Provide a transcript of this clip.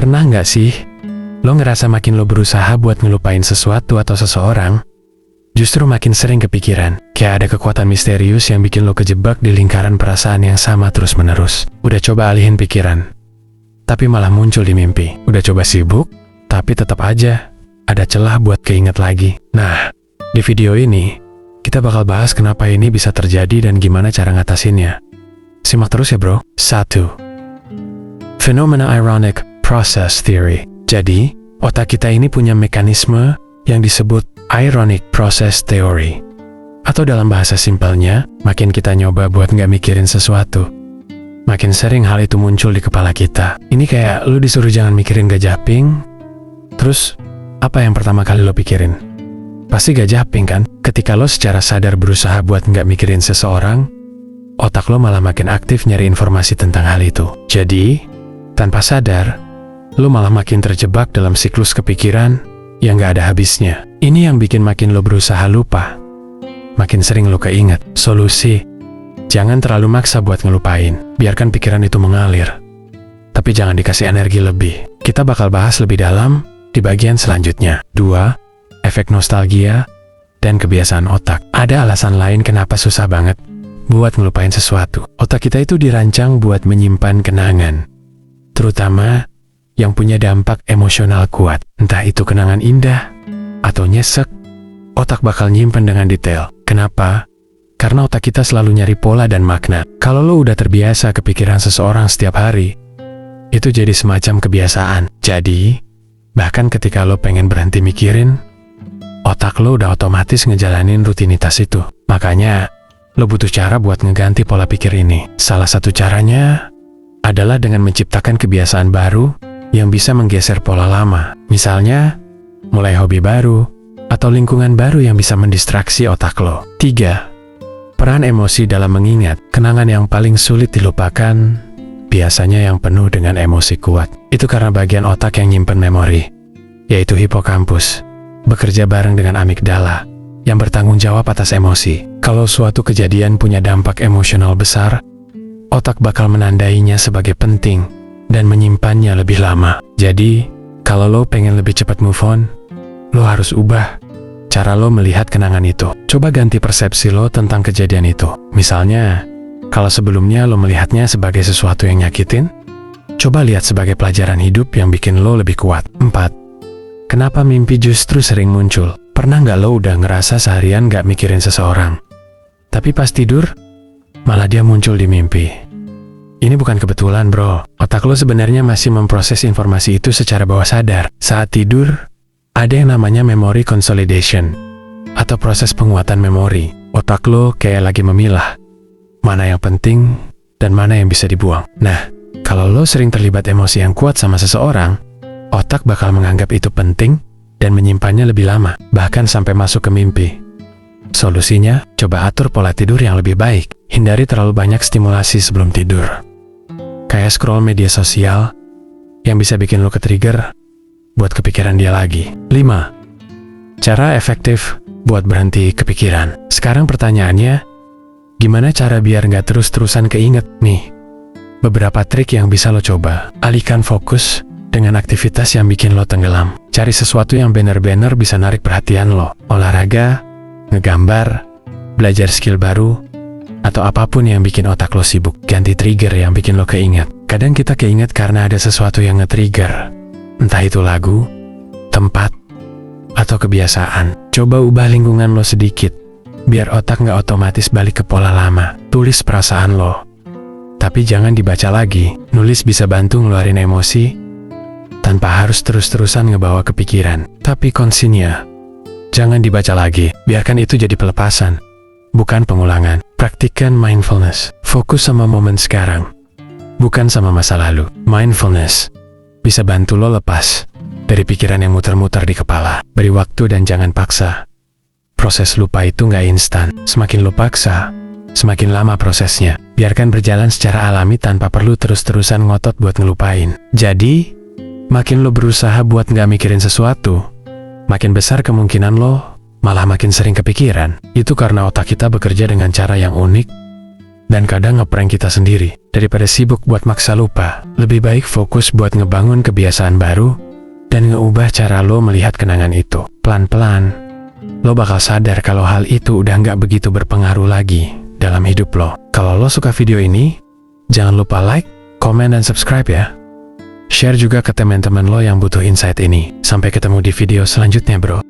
Pernah nggak sih, lo ngerasa makin lo berusaha buat ngelupain sesuatu atau seseorang, justru makin sering kepikiran? Kayak ada kekuatan misterius yang bikin lo kejebak di lingkaran perasaan yang sama terus-menerus. Udah coba alihin pikiran, tapi malah muncul di mimpi. Udah coba sibuk, tapi tetap aja ada celah buat keinget lagi. Nah, di video ini, kita bakal bahas kenapa ini bisa terjadi dan gimana cara ngatasinnya. Simak terus ya bro. 1. Phenomena Ironic Process Theory. Jadi, otak kita ini punya mekanisme yang disebut Ironic Process Theory. Atau dalam bahasa simpelnya, makin kita nyoba buat nggak mikirin sesuatu, makin sering hal itu muncul di kepala kita. Ini kayak lu disuruh jangan mikirin gajahping, terus apa yang pertama kali lo pikirin? Pasti gajahping kan? Ketika lo secara sadar berusaha buat nggak mikirin seseorang, otak lo malah makin aktif nyari informasi tentang hal itu. Jadi, tanpa sadar, lo malah makin terjebak dalam siklus kepikiran yang gak ada habisnya. Ini yang bikin makin lo berusaha lupa, makin sering lo keinget. Solusi, jangan terlalu maksa buat ngelupain. Biarkan pikiran itu mengalir, tapi jangan dikasih energi lebih. Kita bakal bahas lebih dalam di bagian selanjutnya. 2. Efek nostalgia dan kebiasaan otak. Ada alasan lain kenapa susah banget buat ngelupain sesuatu. Otak kita itu dirancang buat menyimpan kenangan, terutama yang punya dampak emosional kuat. Entah itu kenangan indah atau nyesek, otak bakal nyimpen dengan detail. Kenapa? Karena otak kita selalu nyari pola dan makna. Kalau lo udah terbiasa kepikiran seseorang setiap hari, itu jadi semacam kebiasaan. Jadi, bahkan ketika lo pengen berhenti mikirin, otak lo udah otomatis ngejalanin rutinitas itu. Makanya, lo butuh cara buat ngeganti pola pikir ini. Salah satu caranya adalah dengan menciptakan kebiasaan baru yang bisa menggeser pola lama. Misalnya, mulai hobi baru atau lingkungan baru yang bisa mendistraksi otak lo. 3. Peran emosi dalam mengingat. Kenangan yang paling sulit dilupakan biasanya yang penuh dengan emosi kuat. Itu karena bagian otak yang nyimpen memori, yaitu hipokampus, bekerja bareng dengan amigdala yang bertanggung jawab atas emosi. Kalau suatu kejadian punya dampak emosional besar, otak bakal menandainya sebagai penting dan menyimpannya lebih lama. Jadi, kalau lo pengen lebih cepat move on, lo harus ubah cara lo melihat kenangan itu. Coba ganti persepsi lo tentang kejadian itu. Misalnya, kalau sebelumnya lo melihatnya sebagai sesuatu yang nyakitin, coba lihat sebagai pelajaran hidup yang bikin lo lebih kuat. 4. Kenapa mimpi justru sering muncul? Pernah nggak lo udah ngerasa seharian nggak mikirin seseorang, tapi pas tidur, malah dia muncul di mimpi? Ini bukan kebetulan bro. Otak lo sebenarnya masih memproses informasi itu secara bawah sadar. Saat tidur, ada yang namanya memory consolidation, atau proses penguatan memori. Otak lo kayak lagi memilah mana yang penting dan mana yang bisa dibuang. Nah, kalau lo sering terlibat emosi yang kuat sama seseorang, otak bakal menganggap itu penting dan menyimpannya lebih lama, bahkan sampai masuk ke mimpi. Solusinya, coba atur pola tidur yang lebih baik. Hindari terlalu banyak stimulasi sebelum tidur, kayak scroll media sosial yang bisa bikin lo ke-trigger buat kepikiran dia lagi. 5. Cara efektif buat berhenti kepikiran. Sekarang pertanyaannya, gimana cara biar nggak terus-terusan keinget? Nih, beberapa trik yang bisa lo coba. Alihkan fokus dengan aktivitas yang bikin lo tenggelam. Cari sesuatu yang bener-bener bisa narik perhatian lo. Olahraga, ngegambar, belajar skill baru, atau apapun yang bikin otak lo sibuk. Ganti trigger yang bikin lo keinget. Kadang kita keinget karena ada sesuatu yang nge-trigger. Entah itu lagu, tempat, atau kebiasaan. Coba ubah lingkungan lo sedikit, biar otak nggak otomatis balik ke pola lama. Tulis perasaan lo, tapi jangan dibaca lagi. Nulis bisa bantu ngeluarin emosi, tanpa harus terus-terusan ngebawa kepikiran. Tapi kuncinya, jangan dibaca lagi. Biarkan itu jadi pelepasan, bukan pengulangan. Praktikkan mindfulness. Fokus sama momen sekarang, bukan sama masa lalu. Mindfulness bisa bantu lo lepas dari pikiran yang muter-muter di kepala. Beri waktu dan jangan paksa. Proses lupa itu nggak instan. Semakin lo paksa, semakin lama prosesnya. Biarkan berjalan secara alami tanpa perlu terus-terusan ngotot buat ngelupain. Jadi, makin lo berusaha buat nggak mikirin sesuatu, makin besar kemungkinan lo malah makin sering kepikiran. Itu karena otak kita bekerja dengan cara yang unik dan kadang ngeprank kita sendiri. Dan Daripada sibuk buat maksa lupa, lebih baik fokus buat ngebangun kebiasaan baru dan ngeubah cara lo melihat kenangan itu. Pelan-pelan, lo bakal sadar kalau hal itu udah nggak begitu berpengaruh lagi dalam hidup lo. Kalau lo suka video ini, jangan lupa like, komen, dan subscribe ya. Share juga ke teman-teman lo yang butuh insight ini. Sampai ketemu di video selanjutnya, bro.